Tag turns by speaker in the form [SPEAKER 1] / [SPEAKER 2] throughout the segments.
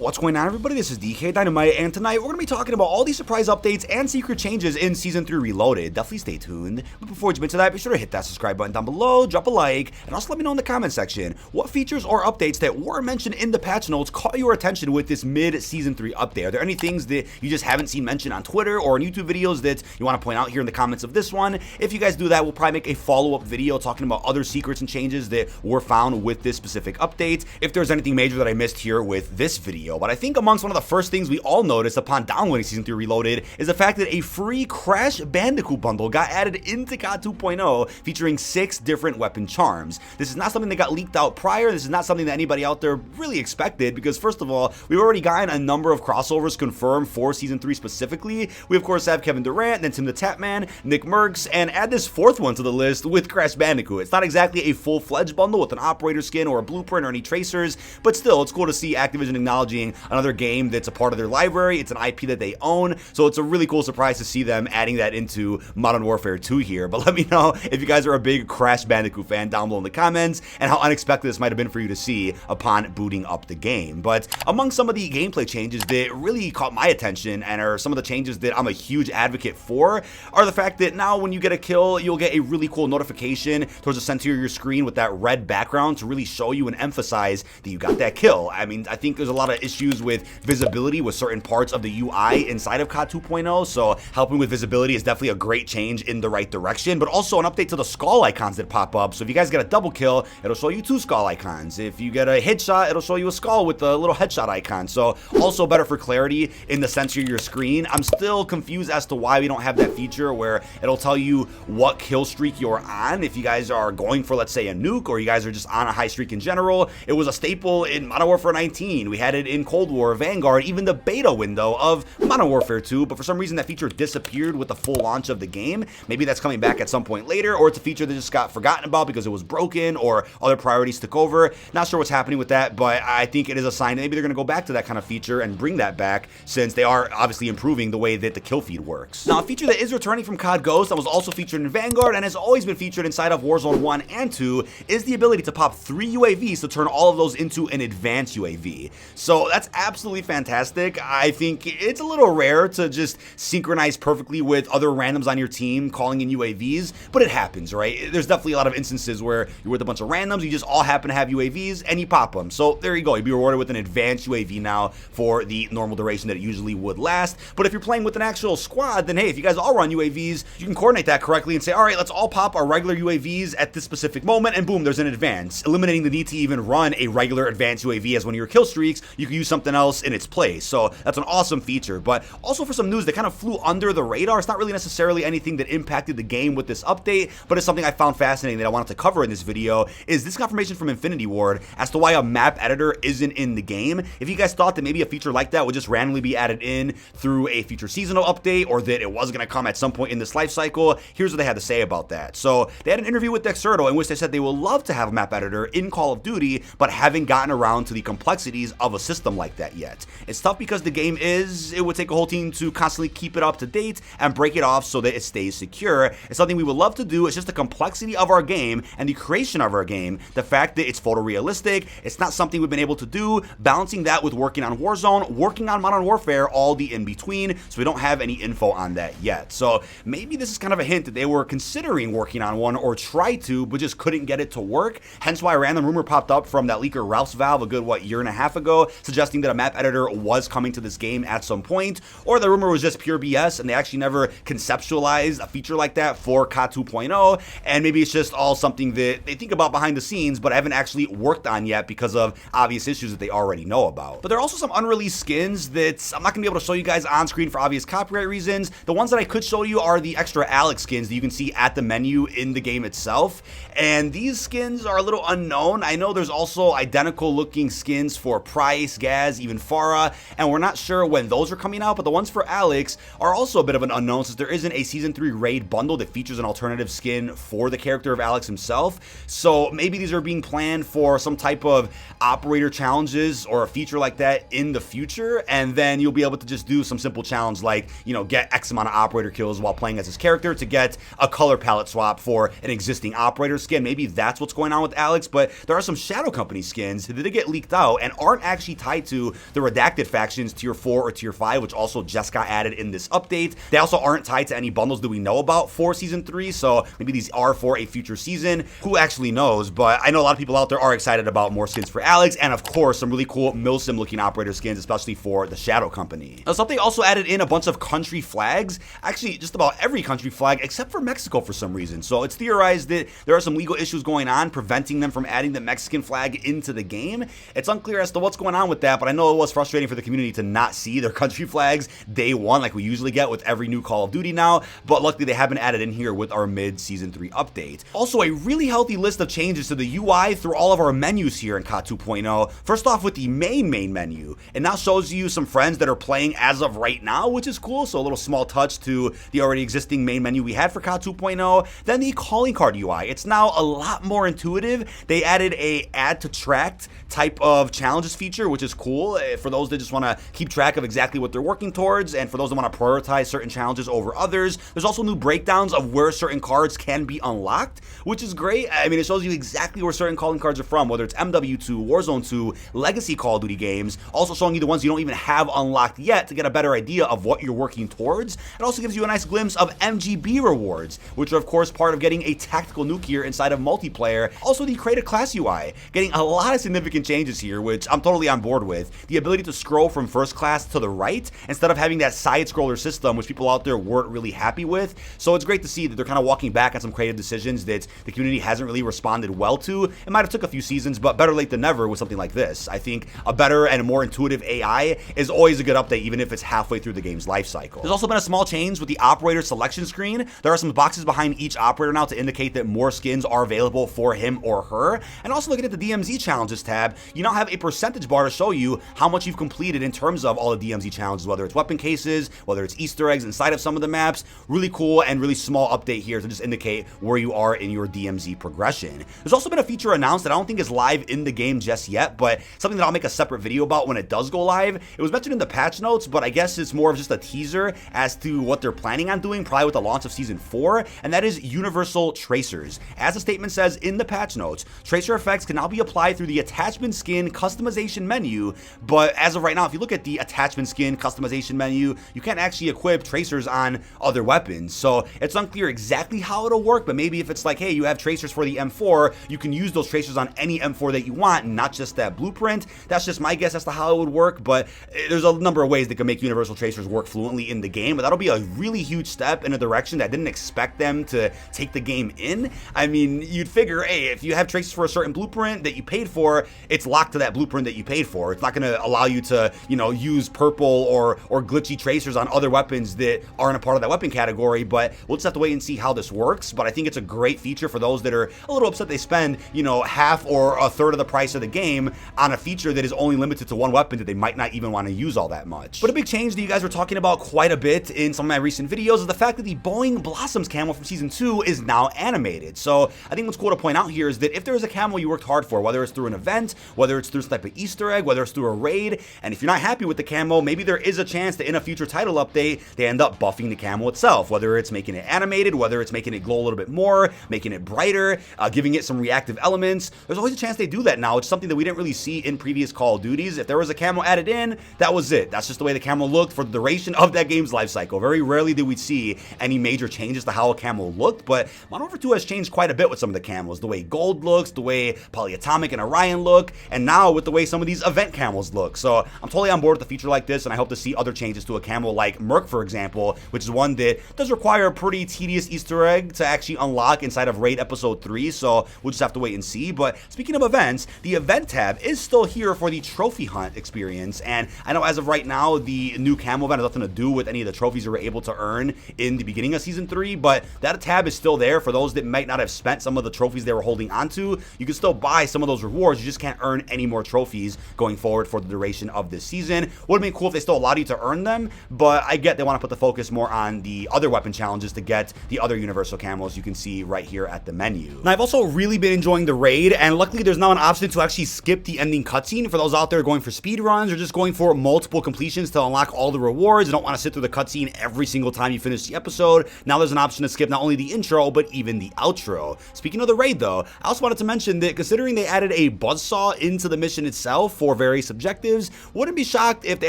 [SPEAKER 1] What's going on, everybody? This is dkdynamite, and tonight we're going to be talking about all these surprise updates and secret changes in Season 3 Reloaded. Definitely stay tuned. But before we jump into that, be sure to hit that subscribe button down below, drop a like, and also let me know in the comment section what features or updates that weren't mentioned in the patch notes caught your attention with this mid-Season 3 update. Are there any things that you just haven't seen mentioned on Twitter or in YouTube videos that you want to point out here in the comments of this one? If you guys do that, we'll probably make a follow-up video talking about other secrets and changes that were found with this specific update, if there's anything major that I missed here with this video. But I think amongst one of the first things we all noticed upon downloading Season 3 Reloaded is the fact that a free Crash Bandicoot bundle got added into COD 2.0 featuring 6 different weapon charms. This is not something that got leaked out prior. This is not something that anybody out there really expected because, first of all, we've already gotten a number of crossovers confirmed for Season 3 specifically. We, of course, have Kevin Durant, then Tim the Tapman, Nick Merckx, and add this fourth one to the list with Crash Bandicoot. It's not exactly a full-fledged bundle with an operator skin or a blueprint or any tracers, but still, it's cool to see Activision acknowledging another game that's a part of their library. It's an IP that they own, so it's a really cool surprise to see them adding that into Modern Warfare 2 here. But let me know if you guys are a big Crash Bandicoot fan down below in the comments and how unexpected this might have been for you to see upon booting up the game. But among some of the gameplay changes that really caught my attention and are some of the changes that I'm a huge advocate for are the fact that now when you get a kill, you'll get a really cool notification towards the center of your screen with that red background to really show you and emphasize that you got that kill. I mean, I think there's a lot of issues with visibility with certain parts of the UI inside of COD 2.0, so helping with visibility is definitely a great change in the right direction, but also an update to the skull icons that pop up. So if you guys get a double kill, it'll show you 2 skull icons. If you get a headshot, it'll show you a skull with the little headshot icon. So also better for clarity in the center of your screen. I'm still confused as to why we don't have that feature where it'll tell you what kill streak you're on. If you guys are going for, let's say, a nuke, or you guys are just on a high streak in general. It was a staple in Modern Warfare 19. We had it in Cold War, Vanguard, even the beta window of Modern Warfare 2, but for some reason that feature disappeared with the full launch of the game. Maybe that's coming back at some point later, or it's a feature that just got forgotten about because it was broken or other priorities took over. Not sure what's happening with that, but I think it is a sign that maybe they're going to go back to that kind of feature and bring that back, since they are obviously improving the way that the kill feed works. Now, a feature that is returning from COD Ghost that was also featured in Vanguard and has always been featured inside of Warzone 1 and 2 is the ability to pop 3 UAVs to turn all of those into an advanced UAV. So that's absolutely fantastic. I think it's a little rare to just synchronize perfectly with other randoms on your team calling in UAVs, but it happens, right? There's definitely a lot of instances where you're with a bunch of randoms, you just all happen to have UAVs, and you pop them. So there you go. You'll be rewarded with an advanced UAV now for the normal duration that it usually would last. But if you're playing with an actual squad, then hey, if you guys all run UAVs, you can coordinate that correctly and say, all right, let's all pop our regular UAVs at this specific moment, and boom, there's an advance. Eliminating the need to even run a regular advanced UAV as one of your kill streaks. You can use something else in its place. So that's an awesome feature. But also for some news that kind of flew under the radar, it's not really necessarily anything that impacted the game with this update, but it's something I found fascinating that I wanted to cover in this video, is this confirmation from Infinity Ward as to why a map editor isn't in the game. If you guys thought that maybe a feature like that would just randomly be added in through a future seasonal update, or that it was going to come at some point in this life cycle, here's what they had to say about that. So they had an interview with Dexerto in which they said they will love to have a map editor in Call of Duty, but haven't gotten around to the complexities of a system like that yet. It's tough because the game it would take a whole team to constantly keep it up to date and break it off so that it stays secure. It's something we would love to do. It's just the complexity of our game and the creation of our game, the fact that it's photorealistic, it's not something we've been able to do, balancing that with working on Warzone, working on Modern Warfare, all the in between, so we don't have any info on that yet. So maybe this is kind of a hint that they were considering working on one or try to, but just couldn't get it to work, hence why a random rumor popped up from that leaker Ralph's Valve a good, year and a half ago, suggesting that a map editor was coming to this game at some point, or the rumor was just pure BS and they actually never conceptualized a feature like that for COD 2.0, and maybe it's just all something that they think about behind the scenes but haven't actually worked on yet because of obvious issues that they already know about. But there are also some unreleased skins that I'm not going to be able to show you guys on screen for obvious copyright reasons. The ones that I could show you are the extra Alex skins that you can see at the menu in the game itself, and these skins are a little unknown. I know there's also identical looking skins for Price, Gaz, even Farah, and we're not sure when those are coming out, but the ones for Alex are also a bit of an unknown since there isn't a Season 3 raid bundle that features an alternative skin for the character of Alex himself. So maybe these are being planned for some type of operator challenges or a feature like that in the future, and then you'll be able to just do some simple challenge like, you know, get X amount of operator kills while playing as his character to get a color palette swap for an existing operator skin. Maybe that's what's going on with Alex, but there are some Shadow Company skins that did get leaked out and aren't actually tied tied to the redacted factions tier 4 or tier 5, which also just got added in this update. They also aren't tied to any bundles that we know about for season 3, so maybe these are for a future season. Who actually knows? But I know a lot of people out there are excited about more skins for Alex, and of course some really cool Milsim looking operator skins, especially for the Shadow Company. Now, something also added in a bunch of country flags, actually just about every country flag except for Mexico for some reason. So it's theorized that there are some legal issues going on preventing them from adding the Mexican flag into the game. It's unclear as to what's going on with that, but I know it was frustrating for the community to not see their country flags day one like we usually get with every new Call of Duty now, but luckily they have been added in here with our mid-season 3 update. Also, a really healthy list of changes to the UI through all of our menus here in COD 2.0. First off with the main menu, it now shows you some friends that are playing as of right now, which is cool, so a little small touch to the already existing main menu we had for COD 2.0. Then the calling card UI, it's now a lot more intuitive. They added a add to tracked type of challenges feature, which is cool for those that just want to keep track of exactly what they're working towards, and for those that want to prioritize certain challenges over others. There's also new breakdowns of where certain cards can be unlocked, which is great. I mean, it shows you exactly where certain calling cards are from, whether it's MW2, Warzone 2, Legacy Call of Duty games, also showing you the ones you don't even have unlocked yet to get a better idea of what you're working towards. It also gives you a nice glimpse of MGB rewards, which are of course part of getting a tactical nuke here inside of multiplayer. Also the create a class UI, getting a lot of significant changes here, which I'm totally on board with. The ability to scroll from first class to the right instead of having that side scroller system, which people out there weren't really happy with. So it's great to see that they're kind of walking back on some creative decisions that the community hasn't really responded well to. It might have took a few seasons, but better late than never with something like this. I think a better and a more intuitive AI is always a good update, even if it's halfway through the game's life cycle. There's also been a small change with the operator selection screen. There are some boxes behind each operator now to indicate that more skins are available for him or her. And also looking at the DMZ challenges tab, you now have a percentage bar to show you how much you've completed in terms of all the DMZ challenges, whether it's weapon cases, whether it's Easter eggs inside of some of the maps. Really cool and really small update here to just indicate where you are in your DMZ progression. There's also been a feature announced that I don't think is live in the game just yet, but something that I'll make a separate video about when it does go live. It was mentioned in the patch notes, but I guess it's more of just a teaser as to what they're planning on doing, probably with the launch of Season 4, and that is universal tracers. As the statement says in the patch notes, tracer effects can now be applied through the attachment skin customization menu, but as of right now, if you look at the attachment skin customization menu, you can't actually equip tracers on other weapons, so it's unclear exactly how it'll work, but maybe if it's like, hey, you have tracers for the M4, you can use those tracers on any M4 that you want, not just that blueprint. That's just my guess as to how it would work, but there's a number of ways that can make universal tracers work fluently in the game, but that'll be a really huge step in a direction that I didn't expect them to take the game in. I mean, you'd figure, hey, if you have tracers for a certain blueprint that you paid for, it's locked to that blueprint that you paid for. It's not going to allow you to, you know, use purple or glitchy tracers on other weapons that aren't a part of that weapon category, but we'll just have to wait and see how this works. But I think it's a great feature for those that are a little upset they spend, you know, half or a third of the price of the game on a feature that is only limited to one weapon that they might not even want to use all that much. But a big change that you guys were talking about quite a bit in some of my recent videos is the fact that the Boeing Blossoms camo from Season 2 is now animated. So I think what's cool to point out here is that if there is a camo you worked hard for, whether it's through an event, whether it's through some type of Easter egg, whether it's through a raid, and if you're not happy with the camo, maybe there is a chance that in a future title update, they end up buffing the camo itself, whether it's making it animated, whether it's making it glow a little bit more, making it brighter, giving it some reactive elements. There's always a chance they do that now. It's something that we didn't really see in previous Call of Duties. If there was a camo added in, that was it. That's just the way the camo looked for the duration of that game's life cycle. Very rarely did we see any major changes to how a camo looked, but Modern Warfare 2 has changed quite a bit with some of the camos. The way gold looks, the way Polyatomic and Orion look, and now with the way some of these event camos look. So I'm totally on board with a feature like this, and I hope to see other changes to a camo like Merc, for example, which is one that does require a pretty tedious Easter egg to actually unlock inside of Raid Episode 3, so we'll just have to wait and see. But speaking of events, the event tab is still here for the trophy hunt experience, and I know as of right now, the new camo event has nothing to do with any of the trophies you were able to earn in the beginning of Season 3, but that tab is still there for those that might not have spent some of the trophies they were holding onto. You can still buy some of those rewards, you just can't earn any more trophies going forward for the duration of this season. Would have been cool if they still allowed you to earn them, but I get they want to put the focus more on the other weapon challenges to get the other universal camos you can see right here at the menu. Now, I've also really been enjoying the raid, and luckily there's now an option to actually skip the ending cutscene for those out there going for speed runs or just going for multiple completions to unlock all the rewards. You don't want to sit through the cutscene every single time you finish the episode. Now there's an option to skip not only the intro, but even the outro. Speaking of the raid though, I also wanted to mention that considering they added a buzzsaw into the mission itself for very subjectives. Wouldn't be shocked if they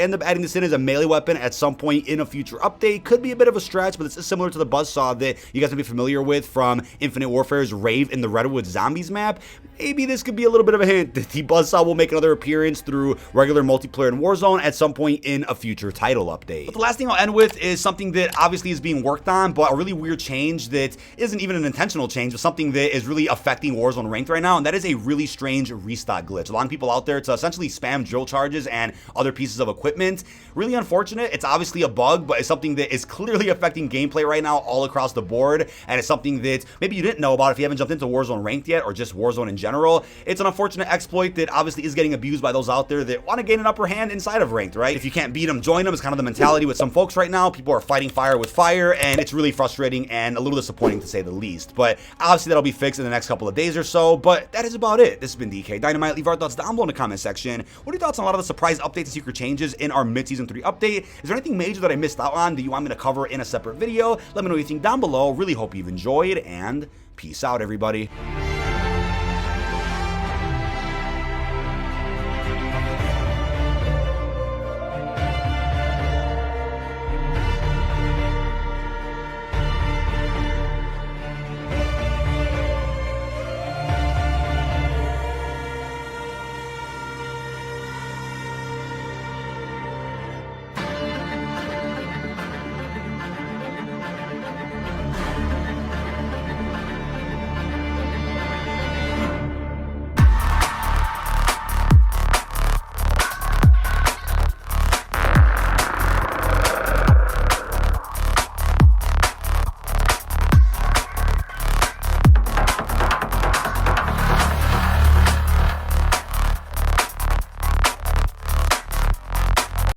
[SPEAKER 1] end up adding this in as a melee weapon at some point in a future update. Could be a bit of a stretch, but it's similar to the buzzsaw that you guys may be familiar with from Infinite Warfare's Rave in the Redwood Zombies map. Maybe this could be a little bit of a hint that the buzzsaw will make another appearance through regular multiplayer in Warzone at some point in a future title update. But the last thing I'll end with is something that obviously is being worked on, but a really weird change that isn't even an intentional change, but something that is really affecting Warzone Ranked right now, and that is a really strange restock glitch. Allowing people out there to essentially spam drill charges and other pieces of equipment. Really unfortunate. It's obviously a bug, but it's something that is clearly affecting gameplay right now all across the board, and it's something that maybe you didn't know about if you haven't jumped into Warzone Ranked yet, or just Warzone in general. It's an unfortunate exploit that obviously is getting abused by those out there that want to gain an upper hand inside of Ranked, right? If you can't beat them, join them. It's kind of the mentality with some folks right now. People are fighting fire with fire, and it's really frustrating and a little disappointing to say the least. But obviously that'll be fixed in the next couple of days or so, but that is about it. This has been dkdynamite. Leave our thoughts down below in the comment section. What are your thoughts on a lot of the surprise updates and secret changes in our mid-season 3 update? Is there anything major that I missed out on that you want me to cover in a separate video? Let me know what you think down below. Really hope you've enjoyed, and peace out, everybody.